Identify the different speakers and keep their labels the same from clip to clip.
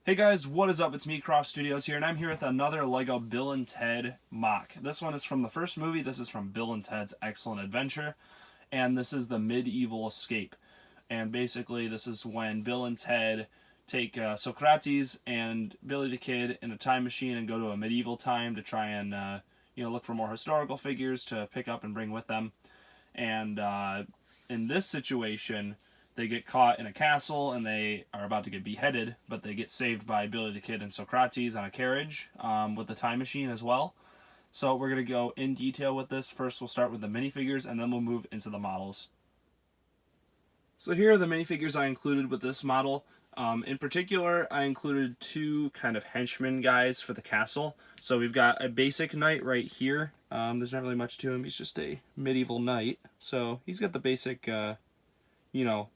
Speaker 1: Hey guys, what is up? It's me, Croft Studios here, and I'm here with another LEGO Bill and Ted MOC. This one is from the first movie. This is from Bill and Ted's Excellent Adventure, and this is the medieval escape. And basically, this is when Bill and Ted take Socrates and Billy the Kid in a time machine and go to a medieval time to try and look for more historical figures to pick up and bring with them. And in this situation, they get caught in a castle and they are about to get beheaded, but they get saved by Billy the Kid and Socrates on a carriage with the time machine as well. So we're going to go in detail with this. First we'll start with the minifigures and then we'll move into the models. So here are the minifigures I included with this model. In particular, I included two kind of henchmen guys for the castle. So we've got a basic knight right here. There's not really much to him. He's just a medieval knight. So he's got the basic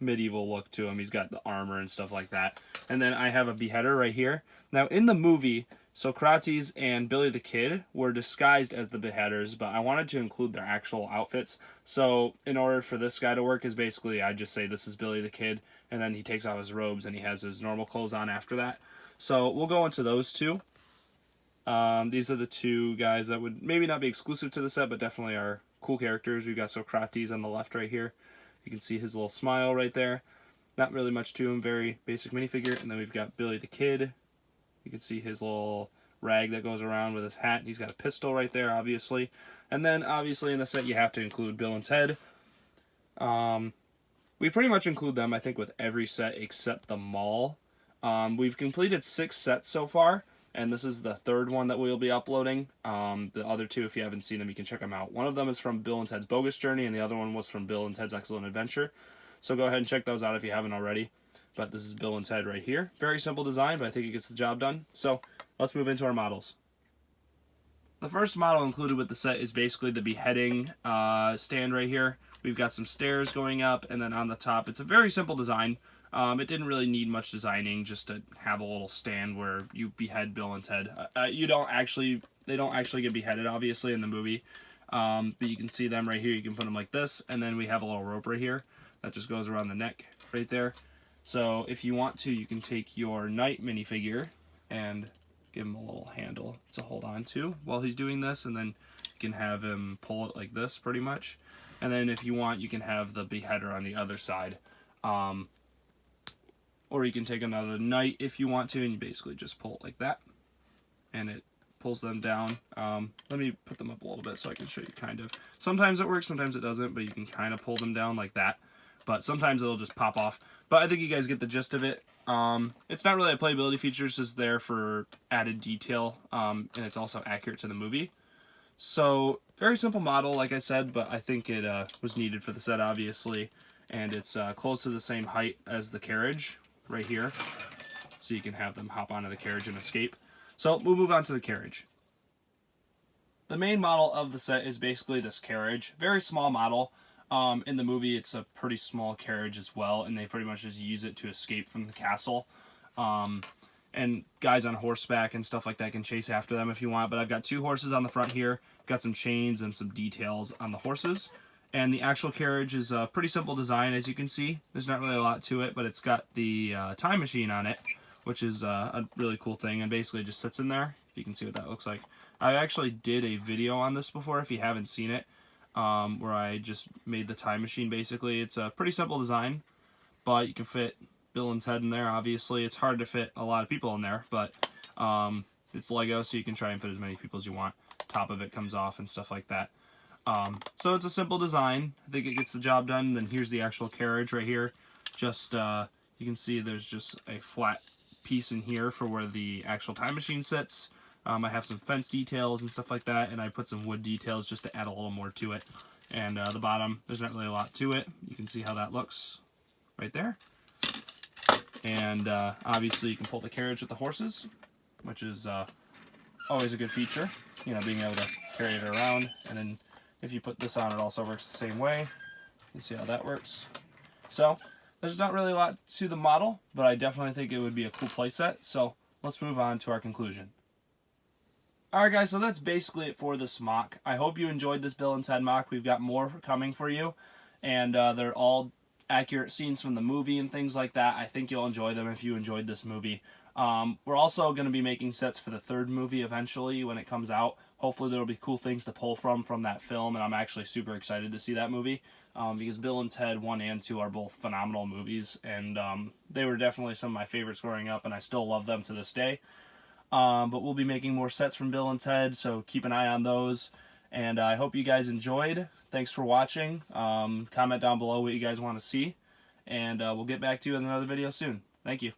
Speaker 1: medieval look to him. He's got the armor and stuff like that. And then I have a beheader right here. Now, in the movie, Socrates and Billy the Kid were disguised as the beheaders, but I wanted to include their actual outfits. So, in order for this guy to work, is basically I just say this is Billy the Kid, and then he takes off his robes and he has his normal clothes on after that. So, we'll go into those two. These are the two guys that would maybe not be exclusive to the set, but definitely are cool characters. We've got Socrates on the left right here. You can see his little smile right there. Not really much to him, very basic minifigure. And then we've got Billy the Kid. You can see his little rag that goes around with his hat. He's got a pistol right there, obviously. And then, obviously, in the set, you have to include Bill and Ted. We pretty much include them, I think, with every set except the mall. We've completed 6 sets so far, and this is the 3rd one that we'll be uploading. The other 2, if you haven't seen them, you can check them out. One of them is from Bill and Ted's Bogus Journey, and the other one was from Bill and Ted's Excellent Adventure. So go ahead and check those out if you haven't already. But this is Bill and Ted right here. Very simple design, but I think it gets the job done. So let's move into our models. The first model included with the set is basically the beheading stand right here. We've got some stairs going up, and then on the top, it's a very simple design. It didn't really need much designing, just to have a little stand where you behead Bill and Ted. They don't actually get beheaded, obviously, in the movie. But you can see them right here. You can put them like this, and then we have a little rope right here that just goes around the neck right there. So if you want to, you can take your knight minifigure and give him a little handle to hold on to while he's doing this, and then you can have him pull it like this, pretty much. And then if you want, you can have the beheader on the other side. Or you can take another knight if you want to, and you basically just pull it like that. And it pulls them down. Let me put them up a little bit so I can show you kind of. Sometimes it works, sometimes it doesn't, but you can kind of pull them down like that. But sometimes it'll just pop off. But I think you guys get the gist of it. It's not really a playability feature, it's just there for added detail, and it's also accurate to the movie. So, very simple model, like I said, but I think it was needed for the set, obviously. And it's close to the same height as the carriage, right here. So you can have them hop onto the carriage and escape. So, we'll move on to the carriage. The main model of the set is basically this carriage. Very small model. In the movie, it's a pretty small carriage as well, and they pretty much just use it to escape from the castle. And guys on horseback and stuff like that can chase after them if you want, but I've got 2 horses on the front here. Got some chains and some details on the horses. And the actual carriage is a pretty simple design, as you can see. There's not really a lot to it, but it's got the time machine on it, which is a really cool thing, and basically it just sits in there. You can see what that looks like. I actually did a video on this before, if you haven't seen it. Where I just made the time machine, basically. It's a pretty simple design, but you can fit Bill and Ted in there, obviously. It's hard to fit a lot of people in there, but it's Lego, so you can try and fit as many people as you want. Top of it comes off and stuff like that. So it's a simple design. I think it gets the job done. And then here's the actual carriage right here. Just, you can see there's just a flat piece in here for where the actual time machine sits. I have some fence details and stuff like that, and I put some wood details just to add a little more to it. And the bottom, there's not really a lot to it. You can see how that looks right there. And obviously you can pull the carriage with the horses, which is always a good feature, being able to carry it around. And then if you put this on, it also works the same way. You can see how that works. So there's not really a lot to the model, but I definitely think it would be a cool playset. So let's move on to our conclusion. Alright guys, so that's basically it for this MOC. I hope you enjoyed this Bill and Ted MOC. We've got more coming for you, and they're all accurate scenes from the movie and things like that. I think you'll enjoy them if you enjoyed this movie. We're also going to be making sets for the third movie eventually when it comes out. Hopefully there will be cool things to pull from that film, and I'm actually super excited to see that movie because Bill and Ted 1 and 2 are both phenomenal movies, and they were definitely some of my favorites growing up, and I still love them to this day. But we'll be making more sets from Bill and Ted, so keep an eye on those. And I hope you guys enjoyed. Thanks for watching. Comment down below what you guys want to see, and we'll get back to you in another video soon. Thank you.